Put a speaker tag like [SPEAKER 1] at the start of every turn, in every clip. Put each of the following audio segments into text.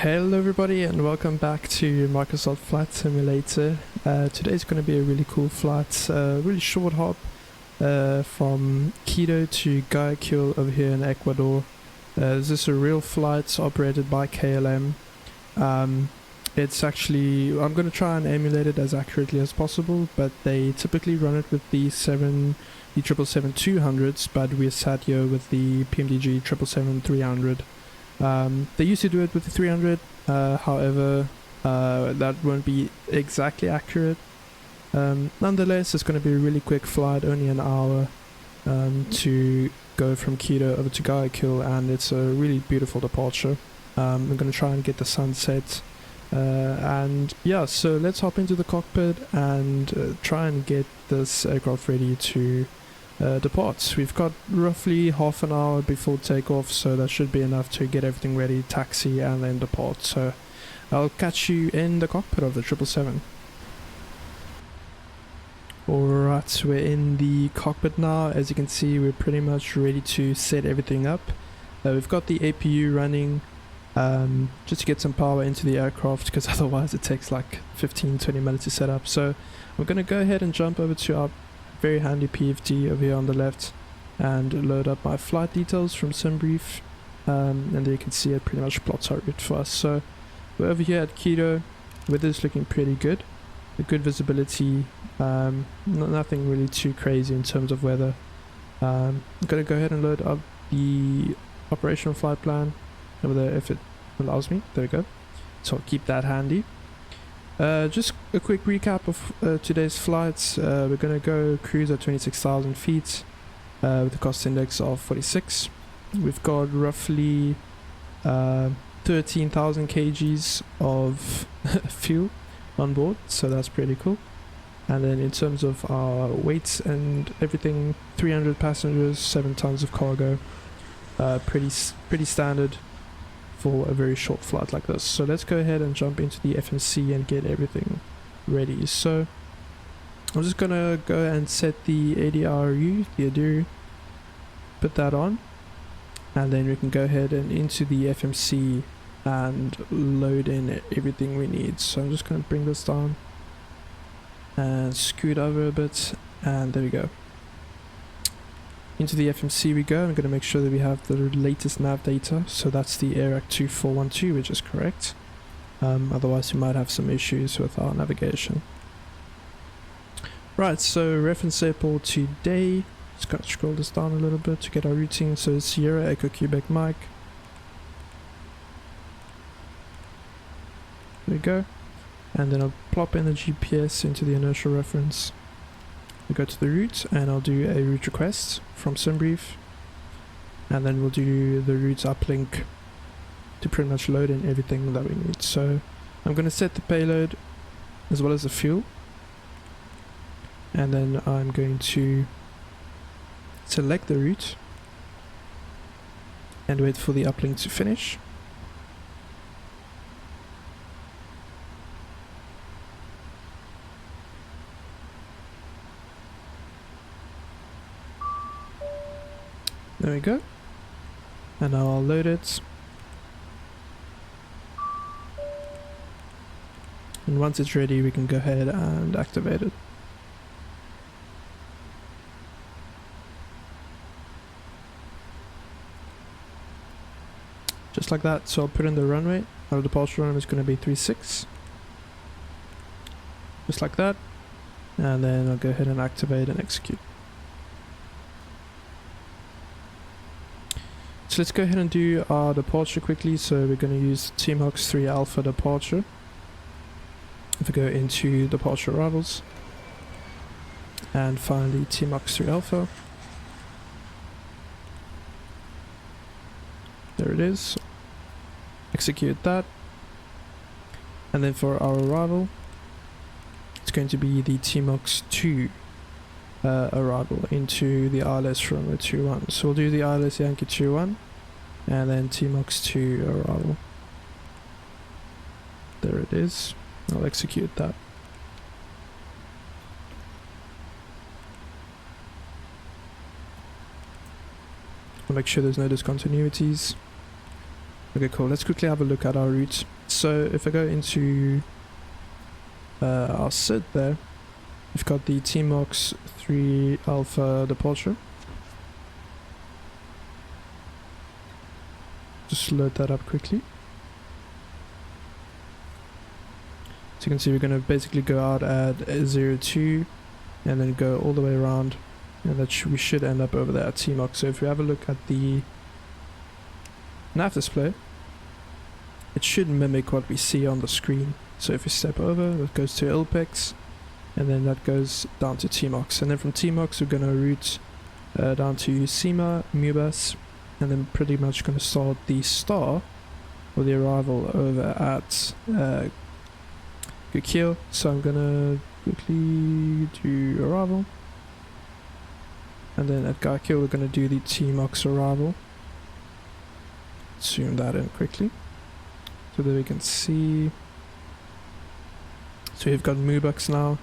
[SPEAKER 1] Hello everybody and welcome back to Microsoft Flight Simulator. Today's going to be a really cool flight, really short hop from Quito to Guayaquil over here in Ecuador. This is a real flight operated by KLM. It's actually, I'm going to try and emulate it as accurately as possible, but they typically run it with the 777-200s, but we're sat here with the PMDG 777-300. They used to do it with the 300, however, that won't be exactly accurate. Nonetheless, it's going to be a really quick flight, only an hour to go from Quito over to Guayaquil, and it's a really beautiful departure. I'm going to try and get the sunset, and yeah, so let's hop into the cockpit and try and get this aircraft ready to depart. We've got roughly half an hour before takeoff, so that should be enough to get everything ready, taxi and then depart. So I'll catch you in the cockpit of the 777. Alright, we're in the cockpit now. As you can see, we're pretty much ready to set everything up. We've got the APU running just to get some power into the aircraft, because otherwise it takes like 15-20 minutes to set up. So I'm going to go ahead and jump over to our very handy PFD over here on the left and load up my flight details from SimBrief, and there you can see it pretty much plots our route for us. So we're over here at Quito. Weather's looking pretty good, a good visibility, nothing really too crazy in terms of weather. I'm gonna go ahead and load up the operational flight plan over there if it allows me. There we go, so I'll keep that handy. Just a quick recap of today's flights. We're going to go cruise at 26,000 feet with a cost index of 46. We've got roughly 13,000 kgs of fuel on board, so that's pretty cool. And then in terms of our weights and everything, 300 passengers, 7 tons of cargo. Pretty standard for a very short flight like this. So let's go ahead and jump into the FMC and get everything ready. So I'm just gonna go and set the ADRU, the ADRU, put that on, and then we can go ahead and into the FMC and load in everything we need. So I'm just gonna bring this down and scoot over a bit, and there we go. Into the FMC we go. I'm going to make sure that we have the latest nav data, so that's the AIRAC 2412, which is correct. Otherwise we might have some issues with our navigation. Right, so reference airport today, just going to scroll this down a little bit to get our routing. So Sierra Echo Quebec Mike, there we go, and then I'll plop in the GPS into the inertial reference. We'll go to the route and I'll do a route request from SimBrief, and then we'll do the route uplink to pretty much load in everything that we need. So I'm going to set the payload as well as the fuel, and then I'm going to select the route and wait for the uplink to finish. There we go, and now I'll load it, and once it's ready we can go ahead and activate it. Just like that. So I'll put in the runway. Our departure runway is going to be 36, just like that, and then I'll go ahead and activate and execute. So let's go ahead and do our departure quickly. So we're going to use TMOX 3 Alpha departure. If we go into departure arrivals and finally TMOX 3 Alpha, there it is. Execute that, and then for our arrival it's going to be the TMOX 2 arrival into the ILS runway 21. So we'll do the ILS Yankee 21 and then TMOX 2 arrival. There it is. I'll execute that. I'll make sure there's no discontinuities. Okay, cool. Let's quickly have a look at our route. So if I go into our SID there, we've got the TMOX 3 Alpha departure. Just load that up quickly. So you can see we're going to basically go out at 02 and then go all the way around, and that we should end up over there at TMOX. So if we have a look at the nav display, it should mimic what we see on the screen. So if we step over, that goes to ILPEX, and then that goes down to TMOX. And then from TMOX we're going to route down to SEMA, MUBAS, and then pretty much going to start the star or the arrival over at Guayaquil. So I'm going to quickly do arrival, and then at Guayaquil we're going to do the TMOX arrival. Zoom that in quickly so that we can see. So you've got MUBAX now.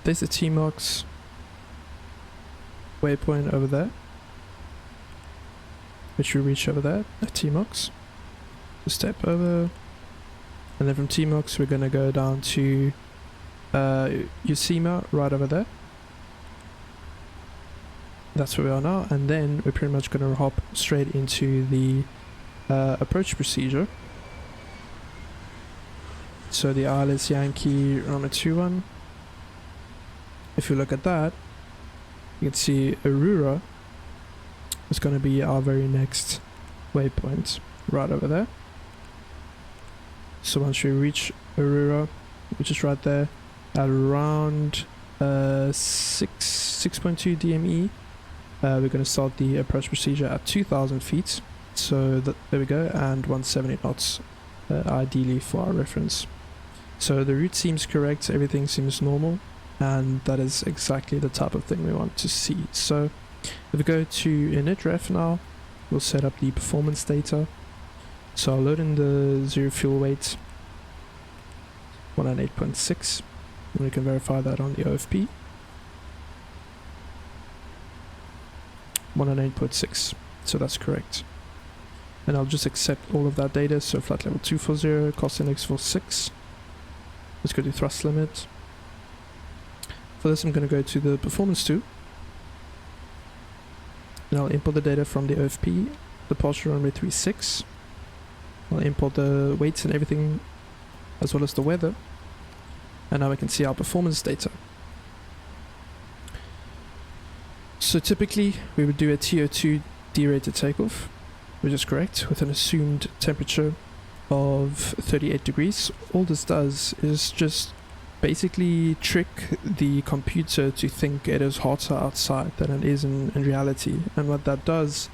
[SPEAKER 1] There's the TMOX waypoint over there, which we reach over there at TMOX. So step over, and then from TMOX we're going to go down to Usima right over there. That's where we are now, and then we're pretty much going to hop straight into the approach procedure. So the ILS Yankee Rama 21. If you look at that, you can see Aurora is going to be our very next waypoint right over there. So once we reach Aurora, which is right there at around 6.2 DME, we're going to start the approach procedure at 2,000 feet. So there we go, and 170 knots ideally for our reference. So the route seems correct, everything seems normal, and that is exactly the type of thing we want to see. So if we go to init-ref now, we'll set up the performance data. So I'll load in the zero fuel weight, 108.6, and we can verify that on the OFP. 108.6, so that's correct. And I'll just accept all of that data. So flight level 240, cost index 46. Let's go to thrust limit. For this I'm going to go to the performance 2. And I'll import the data from the OFP, departure runway 36. I'll import the weights and everything, as well as the weather. And now we can see our performance data. So typically we would do a TO2 derated takeoff, which is correct, with an assumed temperature of 38 degrees. All this does is just basically trick the computer to think it is hotter outside than it is in reality. And what that does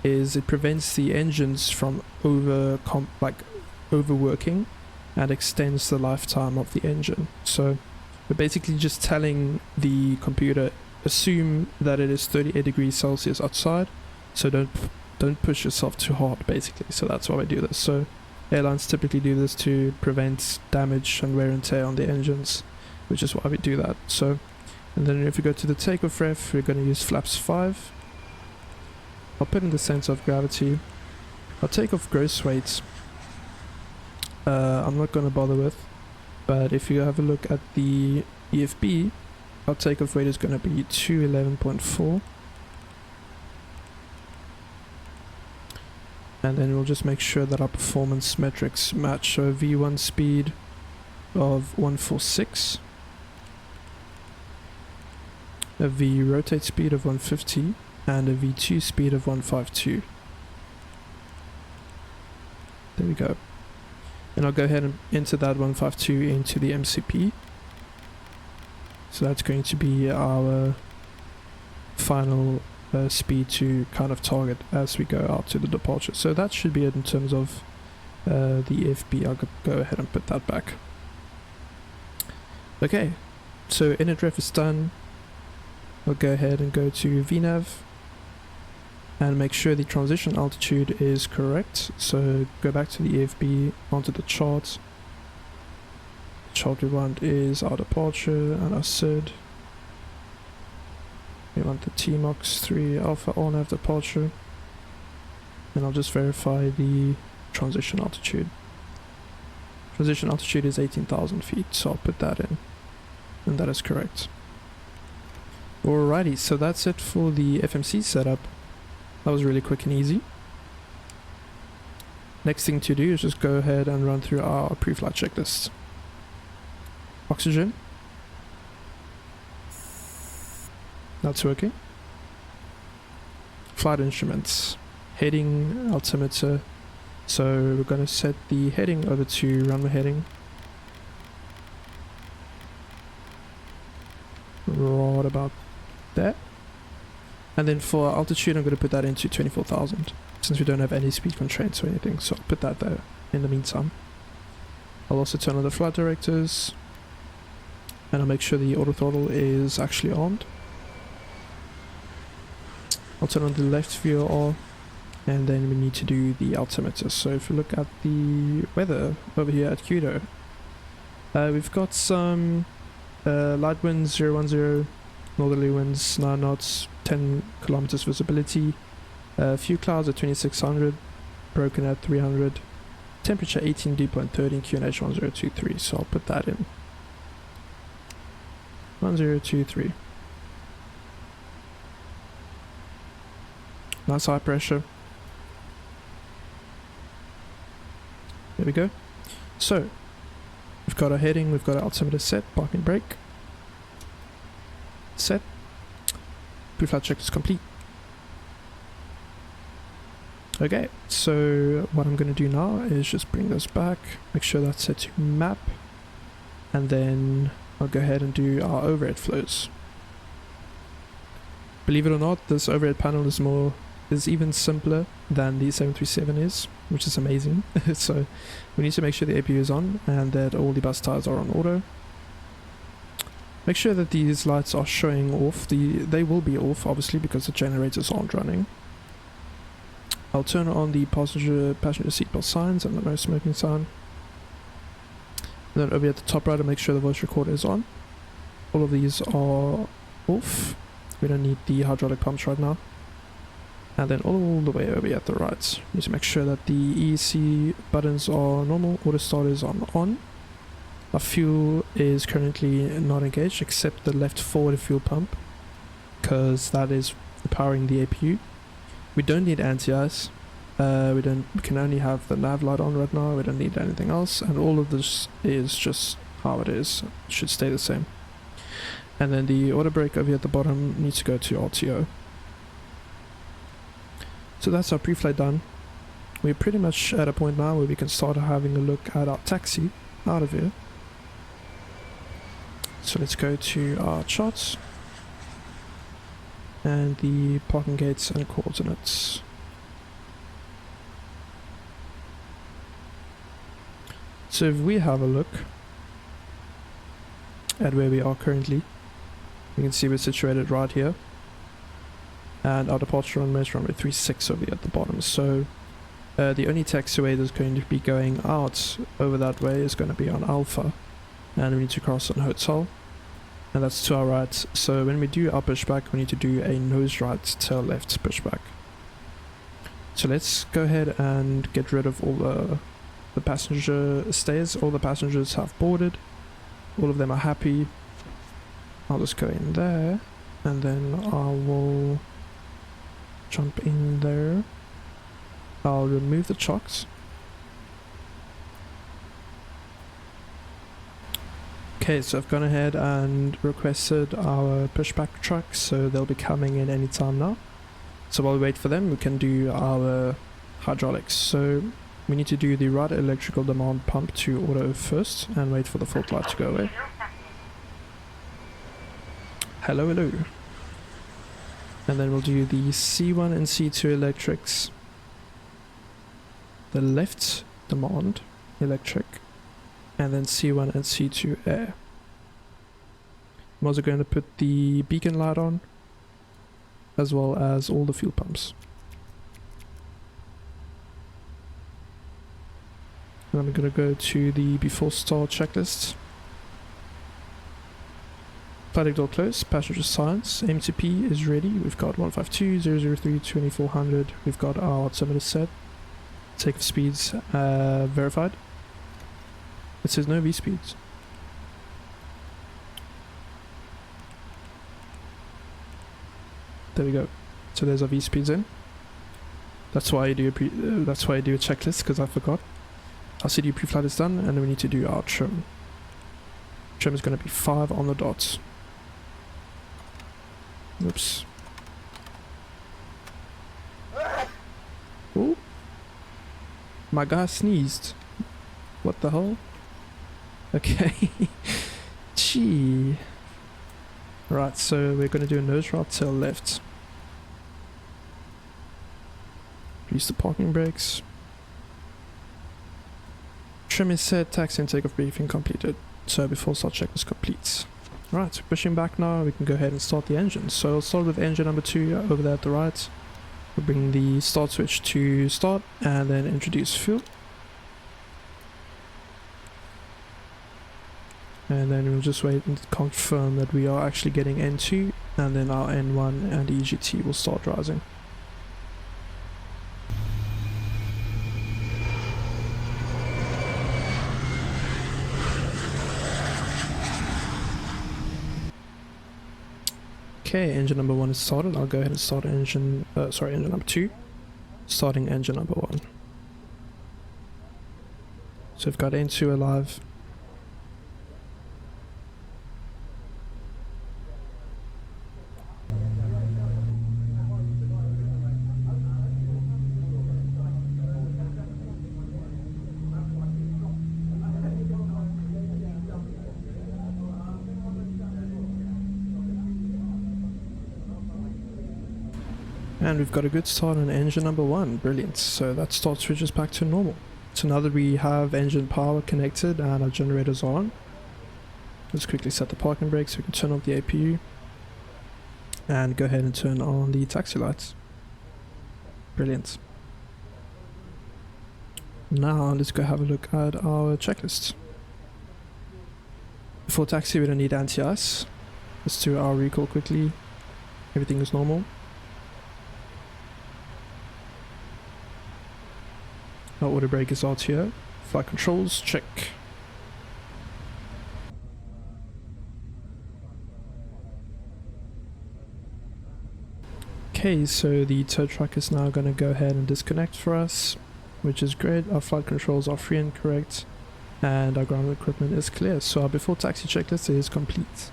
[SPEAKER 1] is it prevents the engines from overworking and extends the lifetime of the engine. So we're basically just telling the computer, assume that it is 38 degrees Celsius outside, so don't push yourself too hard, basically. So that's why we do this. So airlines typically do this to prevent damage and wear and tear on the engines, which is why we do that. So, and then if we go to the takeoff ref, we're going to use flaps 5. I'll put in the center of gravity. Our takeoff gross weight, I'm not going to bother with, but if you have a look at the EFB, our takeoff weight is going to be 211.4. And then we'll just make sure that our performance metrics match. So a V1 speed of 146, a V rotate speed of 150, and a V2 speed of 152. There we go. And I'll go ahead and enter that 152 into the MCP. So that's going to be our final speed to kind of target as we go out to the departure. So that should be it in terms of the EFB. I'll go ahead and put that back. Okay, so init-ref is done. I'll go ahead and go to VNAV and make sure the transition altitude is correct. So go back to the EFB, onto the chart. The chart we want is our departure and our SID. We want the TMOX 3 Alpha on-nav departure. and I'll just verify the transition altitude. Transition altitude is 18,000 feet, so I'll put that in, and that is correct. Alrighty, so that's it for the FMC setup. That was really quick and easy. Next thing to do is just go ahead and run through our pre-flight checklist. Oxygen. That's working. Flight instruments. Heading, altimeter. So we're going to set the heading over to runway heading. Right about there. And then for altitude, I'm going to put that into 24,000. Since we don't have any speed constraints or anything, so I'll put that there in the meantime. I'll also turn on the flight directors, and I'll make sure the auto throttle is actually on. I'll turn on the left VOR, and then we need to do the altimeter. So if you look at the weather over here at Quito, we've got some light winds 010, northerly winds 9 knots, 10 kilometers visibility. A few clouds at 2600, broken at 300, temperature 18 dew point 13, QNH 1023, so I'll put that in. 1023. Nice high pressure. There we go. So, we've got our heading, we've got our altimeter set, parking brake. Set. Pre-flight check is complete. Okay, so what I'm going to do now is just bring this back, make sure that's set to map, and then I'll go ahead and do our overhead flows. Believe it or not, this overhead panel is even simpler than the 737 is, which is amazing. So we need to make sure the APU is on and that all the bus tires are on auto. Make sure that these lights are showing off. They will be off, obviously, because the generators aren't running. I'll turn on the passenger seatbelt signs and the no smoking sign. And then over at the top right, I'll make sure the voice recorder is on. All of these are off. We don't need the hydraulic pumps right now. And then all the way over at the right, you need to make sure that the ESC buttons are normal, auto start is on. Our fuel is currently not engaged except the left forward fuel pump, because that is powering the APU. We don't need anti-ice, we can only have the nav light on right now, we don't need anything else, and all of this is just how it is, it should stay the same. And then the auto brake over here at the bottom needs to go to RTO. So that's our pre-flight done. We're pretty much at a point now where we can start having a look at our taxi out of here. So let's go to our charts and the parking gates and coordinates. So if we have a look at where we are currently, you can see we're situated right here, and our departure runway is runway 36 over here at the bottom. So the only taxiway that's going to be going out over that way is going to be on Alpha, and we need to cross on Hotel, and that's to our right. So when we do our pushback, we need to do a nose right, tail left pushback. So let's go ahead and get rid of all the passenger stays. All the passengers have boarded, all of them are happy. I'll just go in there, and then I will jump in there. I'll remove the chocks. Okay, so I've gone ahead and requested our pushback trucks, so they'll be coming in anytime now. So while we wait for them, we can do our hydraulics. So we need to do the right electrical demand pump to auto first and wait for the fault light to go away. Hello, hello. And then we'll do the C1 and C2 electrics, the left demand electric, and then C1 and C2 air. I'm also going to put the beacon light on, as well as all the fuel pumps. And I'm going to go to the before start checklist. Flight door closed, passenger silence, MTP is ready, we've got 152.003.2400, we've got our altimeter set, takeoff speeds verified. It says no V speeds. There we go. So there's our V speeds in. That's why I do a checklist, because I forgot. Our CDU pre-flight is done, and then we need to do our trim. Trim is going to be 5 on the dot. Oops. Oh, my guy sneezed. What the hell? Okay. Gee. Right, so we're going to do a nose route tail left. Release the parking brakes. Trim is set, taxi and takeoff briefing completed. So before start checklist complete. Right, pushing back now, we can go ahead and start the engine. So I'll start with engine number 2 over there at the right. We'll bring the start switch to start and then introduce fuel. And then we'll just wait and confirm that we are actually getting N2, and then our N1 and EGT will start rising. Okay, engine number 1 is started. I'll go ahead and start engine number 2. Starting engine number 1. So we've got N2 alive. And we've got a good start on engine number 1, brilliant. So that start switches back to normal. So now that we have engine power connected and our generators are on, let's quickly set the parking brakes so we can turn off the APU and go ahead and turn on the taxi lights. Brilliant. Now let's go have a look at our checklist. Before taxi we don't need anti-ice. Let's do our recall quickly. Everything is normal. Our auto brake is out here. Flight controls, check. Okay, so the tow truck is now going to go ahead and disconnect for us, which is great. Our flight controls are free and correct, and our ground equipment is clear. So our before taxi checklist is complete.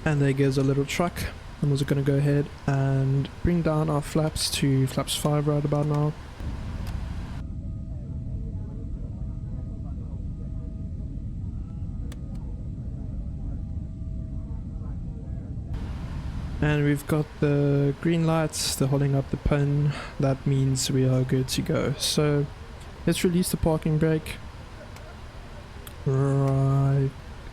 [SPEAKER 1] And there goes a little truck. I'm also going to go ahead and bring down our flaps to flaps 5 right about now. And we've got the green lights, they're holding up the pin. That means we are good to go. So let's release the parking brake. Right,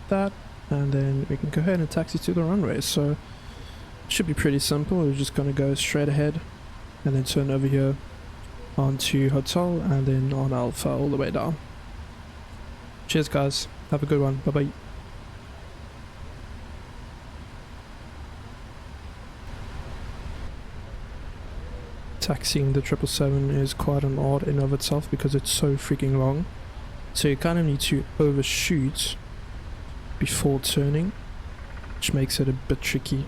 [SPEAKER 1] that. And then we can go ahead and taxi to the runway. So it should be pretty simple. We're just going to go straight ahead and then turn over here onto hotel and then on Alpha all the way down. Cheers guys, have a good one, bye bye. Taxiing the 777 is quite an art in of itself because it's so freaking long. So you kind of need to overshoot before turning, which makes it a bit tricky.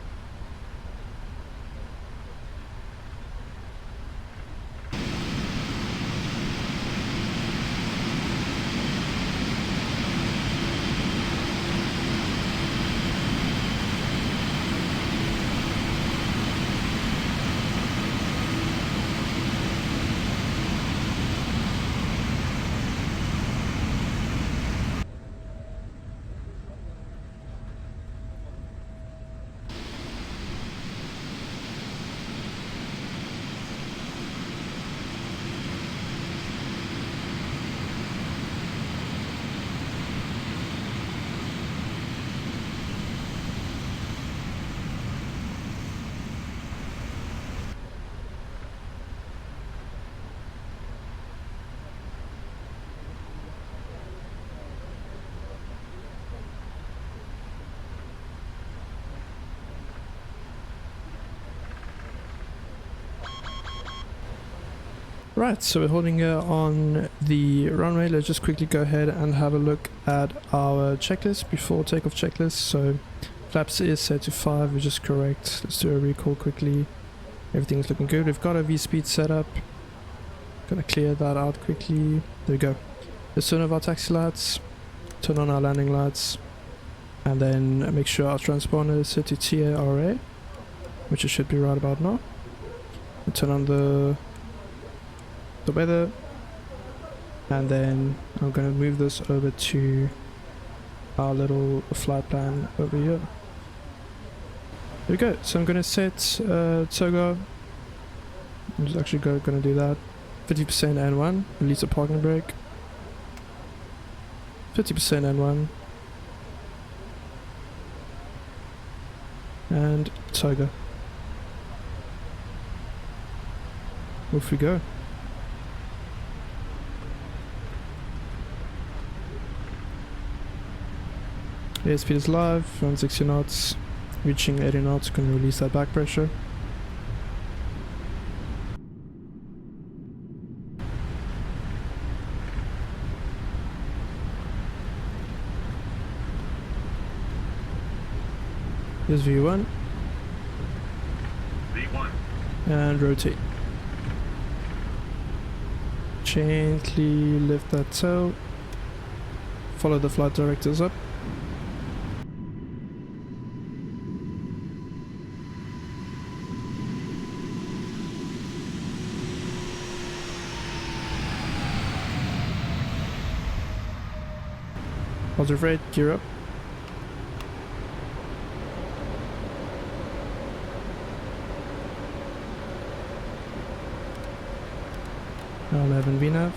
[SPEAKER 1] Right, so we're holding here on the runway. Let's just quickly go ahead and have a look at our checklist before takeoff checklist. So flaps is set to 5, which is correct. Let's do a recall quickly. Everything's looking good. We've got our V-speed set up. Gonna clear that out quickly. There we go. Let's turn off our taxi lights, turn on our landing lights, and then make sure our transponder is set to TARA, which it should be right about now. And turn on the weather, and then I'm going to move this over to our little flight plan over here. There we go. So I'm going to set SEGU. I'm just actually going to do that. 50% N1, release a parking brake. 50% N1. And SEGU. Off we go. Airspeed is live, around 60 knots, reaching 80 knots, can release that back pressure. Here's V1.
[SPEAKER 2] V1.
[SPEAKER 1] And rotate. Gently lift that tail. Follow the flight directors up. Positive rate, gear up. Now 11 VNAV.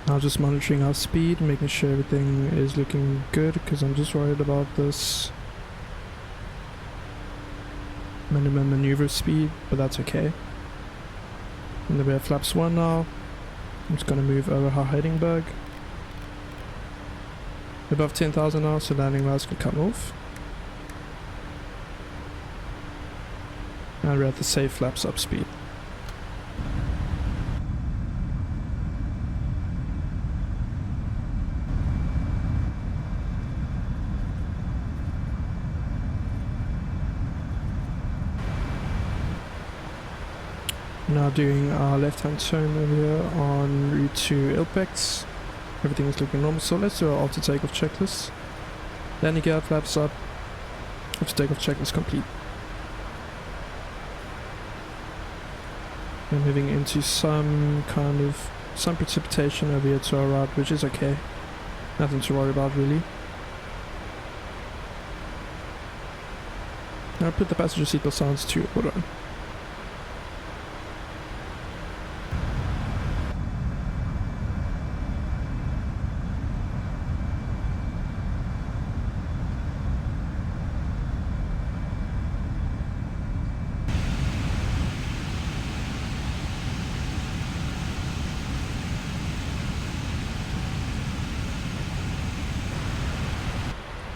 [SPEAKER 1] Now just monitoring our speed, making sure everything is looking good, because I'm just worried about this minimum maneuver speed, but that's okay. And then we have flaps 1 now. I'm just going to move over our heading berg. Above 10,000 now, so landing lights can come off. And we're at the safe flaps up speed. Now doing our left hand turn over here on route to Ilpex. Everything is looking normal, so let's do our after takeoff checklist. Landing gear flaps up. After takeoff checklist complete. We're moving into some precipitation over here to our right, which is okay. Nothing to worry about really. Now put the passenger seatbelt sounds to auto.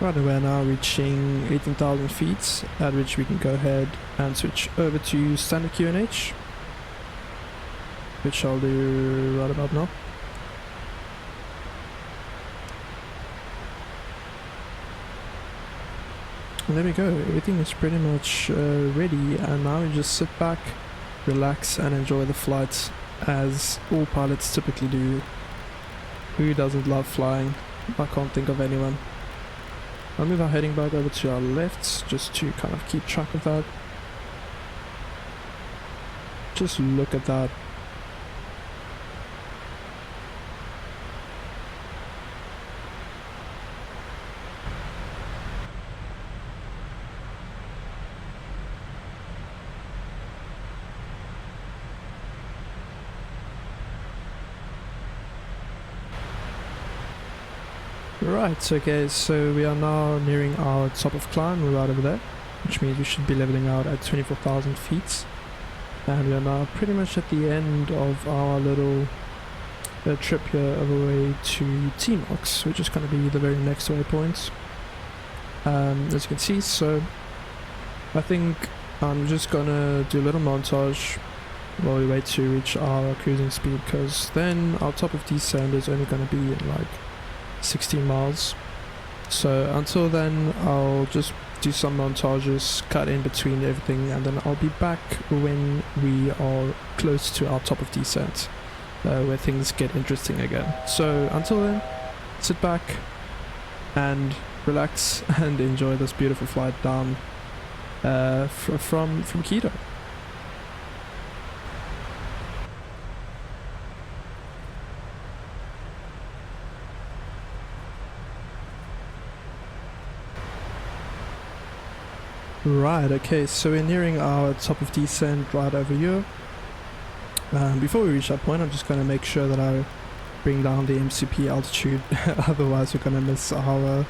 [SPEAKER 1] Right, we're now reaching 18,000 feet, at which we can go ahead and switch over to standard QNH, which I'll do right about now. And there we go, everything is pretty much ready, and now we just sit back, relax and enjoy the flight as all pilots typically do. Who doesn't love flying? I can't think of anyone. I'll move our heading back over to our left just to kind of keep track of that. Just look at that. Right, okay, so we are now nearing our top of climb, we're right over there, which means we should be leveling out at 24,000 feet. And we are now pretty much at the end of our little trip here over the way to T-Mox, which is going to be the very next waypoint. As you can see, so I think I'm just gonna do a little montage while we wait to reach our cruising speed, because then our top of descent is only going to be in like 16 miles. So until then I'll just do some montages, cut in between everything, and then I'll be back when we are close to our top of descent, where things get interesting again. So until then, sit back and relax and enjoy this beautiful flight down from Quito. Right, okay, so we're nearing our top of descent right over here. Before we reach that point, I'm just going to make sure that I bring down the MCP altitude, otherwise we're going to miss our...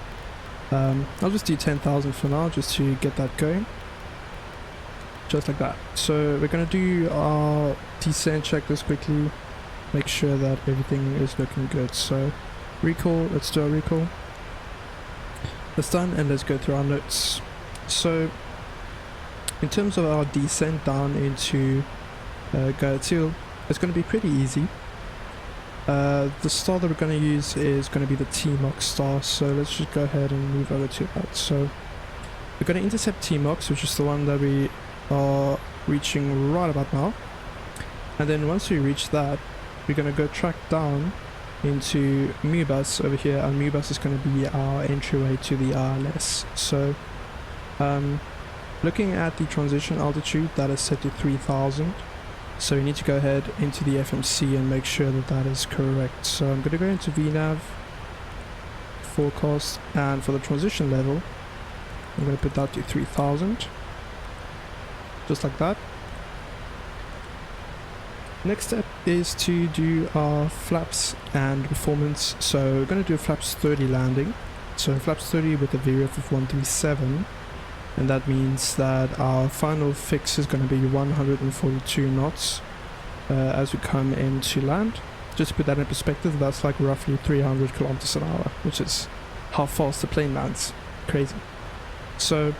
[SPEAKER 1] I'll just do 10,000 for now, just to get that going. Just like that. So we're going to do our descent checklist quickly, make sure that everything is looking good. So recall, let's do a recall. That's done, and let's go through our notes. So in terms of our descent down into Guayaquil, it's going to be pretty easy. The star that we're going to use is going to be the T-Mox star, so let's just go ahead and move over to that. So we're going to intercept T-Mox, which is the one that we are reaching right about now, and then once we reach that, we're going to go track down into Mubas over here, and Mubas is going to be our entryway to the ILS. So looking at the transition altitude, that is set to 3,000, so we need to go ahead into the FMC and make sure that that is correct. So I'm going to go into VNAV, forecast, and for the transition level, I'm going to put that to 3,000, just like that. Next step is to do our flaps and performance. So we're going to do a flaps 30 landing, so flaps 30 with a VREF of 137. And that means that our final fix is going to be 142 knots as we come into land. Just to put that in perspective, that's like roughly 300 kilometers an hour, which is how fast the plane lands. Crazy. So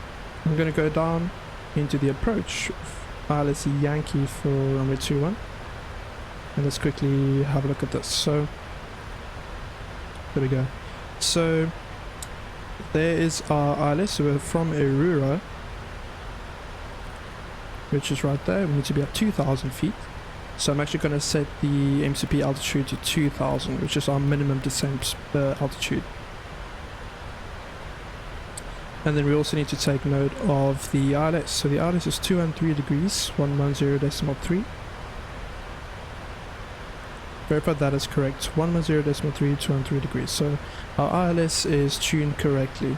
[SPEAKER 1] I'm going to go down into the approach. Let's see, Yankee for runway 21. And let's quickly have a look at this. So there we go. So there is our ILS, so we're from Aurora, which is right there. We need to be at 2,000 feet. So I'm actually going to set the MCP altitude to 2,000, which is our minimum descent altitude. And then we also need to take note of the ILS. So the ILS is 203 degrees, 110.3. Verify that is correct. 110.3, 203 degrees. So our ILS is tuned correctly.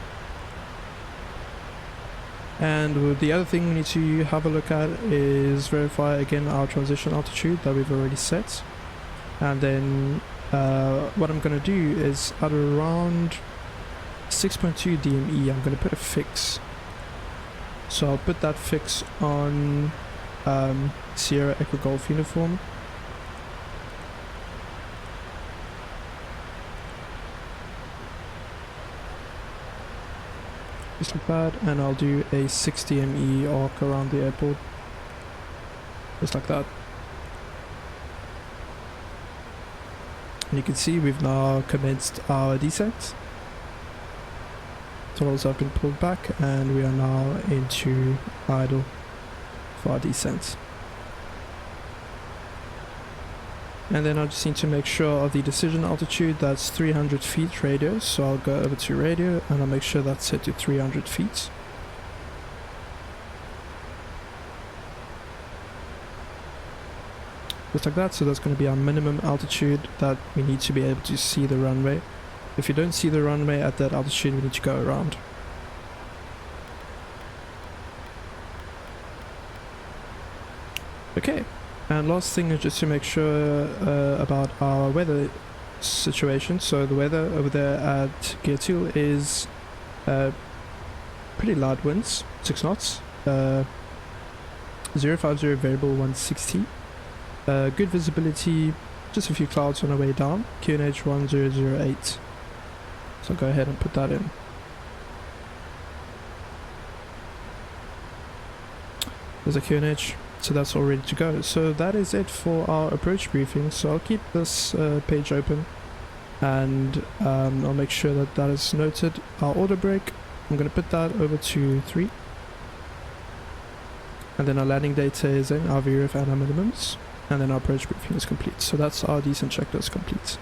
[SPEAKER 1] And the other thing we need to have a look at is verify again our transition altitude that we've already set. And then what I'm going to do is at around 6.2 DME, I'm going to put a fix. So I'll put that fix on Sierra Echo Golf uniform. Just like that, and I'll do a 60 ME arc around the airport. Just like that. And you can see we've now commenced our descent. Throttles have been pulled back and we are now into idle for our descent. And then I just need to make sure of the decision altitude, that's 300 feet radio, so I'll go over to radio and I'll make sure that's set to 300 feet. Just like that, so that's going to be our minimum altitude that we need to be able to see the runway. If you don't see the runway at that altitude, we need to go around. Okay. And last thing is just to make sure about our weather situation. So the weather over there at Guayaquil is pretty loud winds, 6 knots, 050 variable 160, good visibility, just a few clouds on the way down, QNH 1008. So I'll go ahead and put that in. There's a QNH, so that's all ready to go. So that is it for our approach briefing. So I'll keep this page open, and I'll make sure that that is noted. Our order break, I'm going to put that over to 3. And then our landing data is in, our VREF and our minimums. And then our approach briefing is complete. So that's our descent checklist complete.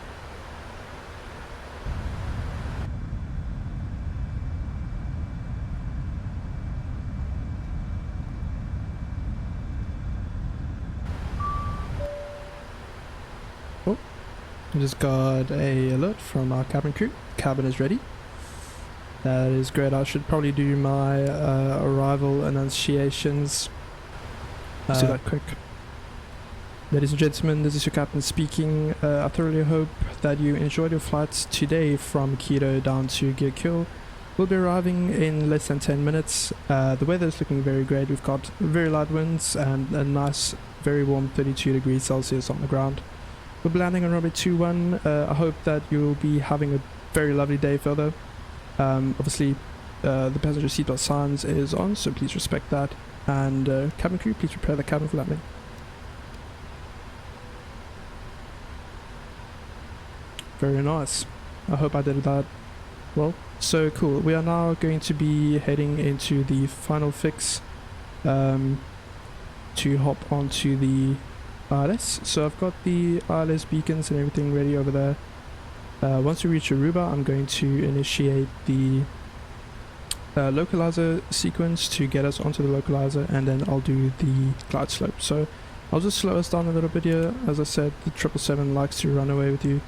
[SPEAKER 1] Oh, we just got a alert from our cabin crew. Cabin is ready. That is great. I should probably do my arrival enunciations. Do that quick. Ladies and gentlemen, this is your captain speaking. I thoroughly hope that you enjoyed your flights today from Quito down to Guayaquil. We'll be arriving in less than 10 minutes. The weather is looking very great. We've got very light winds and a nice, very warm 32 degrees Celsius on the ground. We'll be landing on runway 21. I hope that you'll be having a very lovely day further. Obviously, the passenger seatbelt signs is on, so please respect that. And cabin crew, please prepare the cabin for landing. Very nice. I hope I did that well. So cool. We are now going to be heading into the final fix to hop onto the ILS. So I've got the ILS beacons and everything ready over there. Once we reach Aruba, I'm going to initiate the localizer sequence to get us onto the localizer, and then I'll do the glide slope. So I'll just slow us down a little bit here. As I said, the 777 likes to run away with you.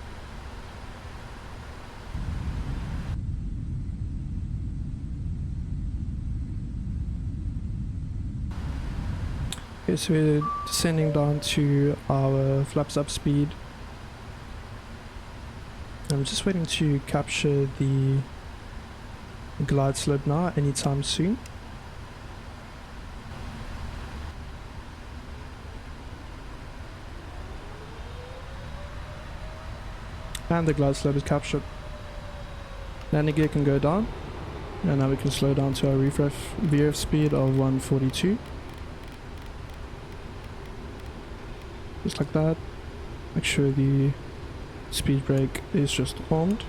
[SPEAKER 1] Okay, so we're descending down to our flaps up speed. I'm just waiting to capture the glide slope now, anytime soon. And the glide slope is captured. Landing gear can go down, and now we can slow down to our VREF speed of 142. Just like that. Make sure the speed brake is just armed.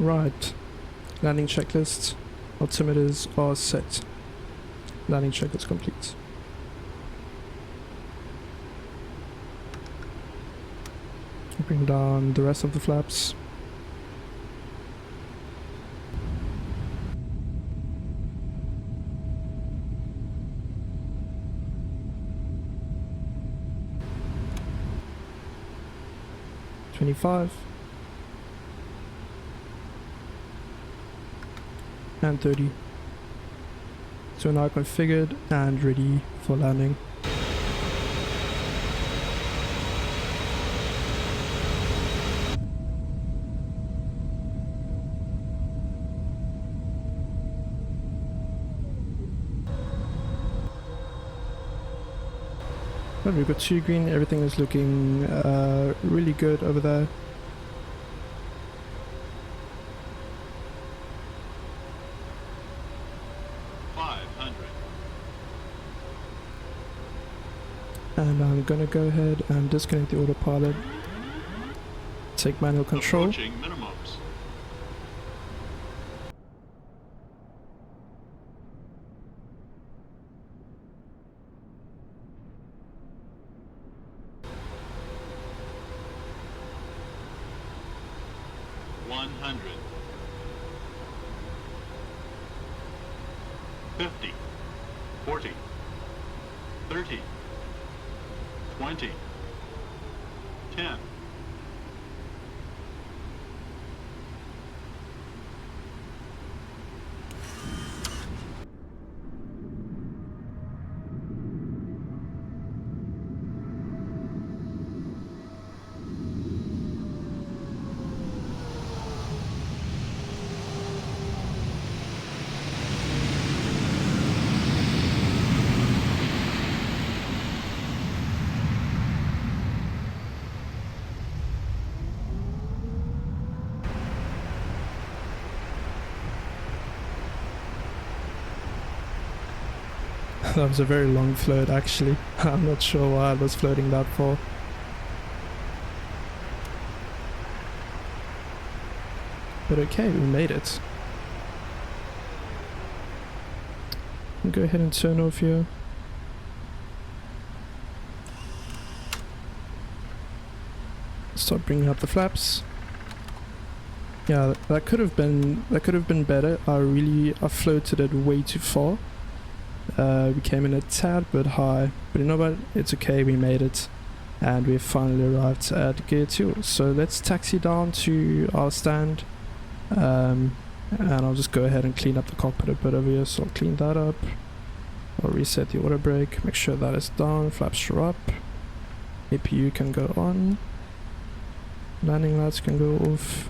[SPEAKER 1] Right. Landing checklist. Altimeters are set. Landing checklist complete. Bring down the rest of the flaps. And 30. So now configured and ready for landing. Well, we've got 2 green, everything is looking really good over there. And I'm gonna go ahead and disconnect the autopilot, take manual control.
[SPEAKER 2] Approaching minimums. $100. 50. 40. 30. 20, 10, 9,
[SPEAKER 1] That was a very long float actually. I'm not sure why I was floating that for. But okay, we made it. I'll go ahead and turn off here. Start bringing up the flaps. Yeah, that could have been better. I floated it way too far. We came in a tad bit high, but you know what? It's okay. We made it, and we've finally arrived at Gear 2. So let's taxi down to our stand, and I'll just go ahead and clean up the cockpit a bit over here. So I'll clean that up. I'll reset the auto brake. Make sure that is down. Flaps are up. APU can go on. Landing lights can go off.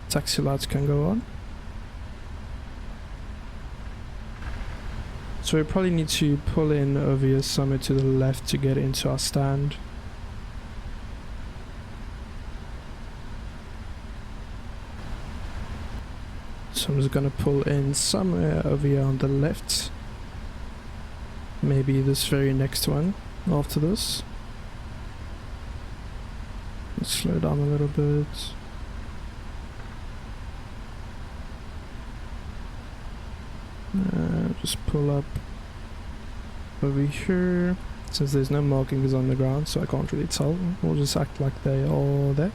[SPEAKER 1] Taxi lights can go on. So we probably need to pull in over here somewhere to the left to get into our stand. So I'm just gonna pull in somewhere over here on the left. Maybe this very next one after this. Let's slow down a little bit. Just pull up over here. Since there's no markings on the ground, so I can't really tell, we'll just act like they are there.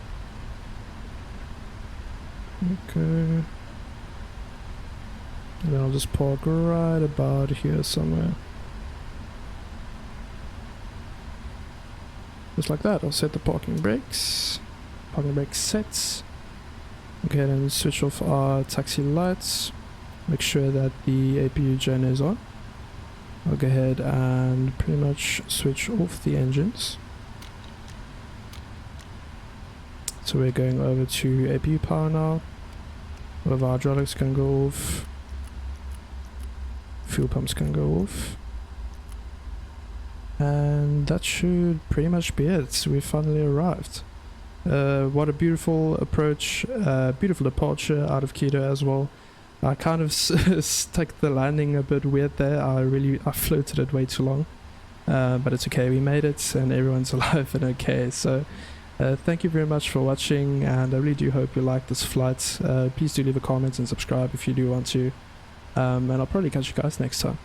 [SPEAKER 1] Okay. And then I'll just park right about here somewhere. Just like that. I'll set the parking brakes. Parking brakes set. Okay, then switch off our taxi lights. Make sure that the APU gen is on. I'll go ahead and pretty much switch off the engines. So we're going over to APU power now. All of our hydraulics can go off. Fuel pumps can go off. And that should pretty much be it. We finally arrived. What a beautiful approach, beautiful departure out of Quito as well. I kind of stuck the landing a bit weird there. I floated it way too long, but it's okay. We made it, and everyone's alive and okay. So, thank you very much for watching, and I really do hope you like this flight. Please do leave a comment and subscribe if you do want to, and I'll probably catch you guys next time.